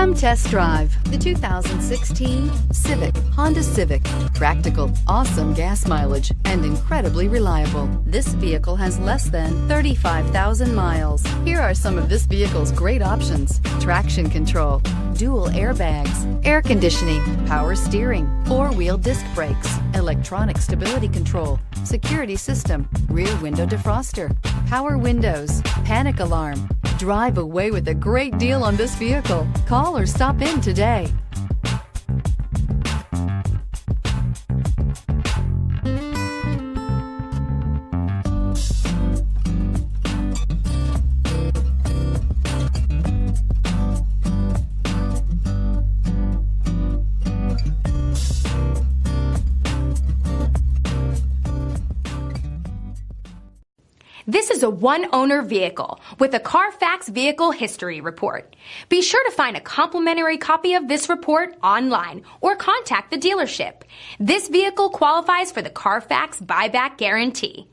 Come test drive the 2016 Honda Civic. Practical, awesome gas mileage, and incredibly reliable. This vehicle has less than 35,000 miles. Here are some of this vehicle's great options: traction control, dual airbags, air conditioning, power steering, four-wheel disc brakes, electronic stability control, security system, rear window defroster, power windows, panic alarm. Drive away with a great deal on this vehicle. Call or stop in today. This is a one-owner vehicle with a Carfax Vehicle History Report. Be sure to find a complimentary copy of this report online or contact the dealership. This vehicle qualifies for the Carfax Buyback Guarantee.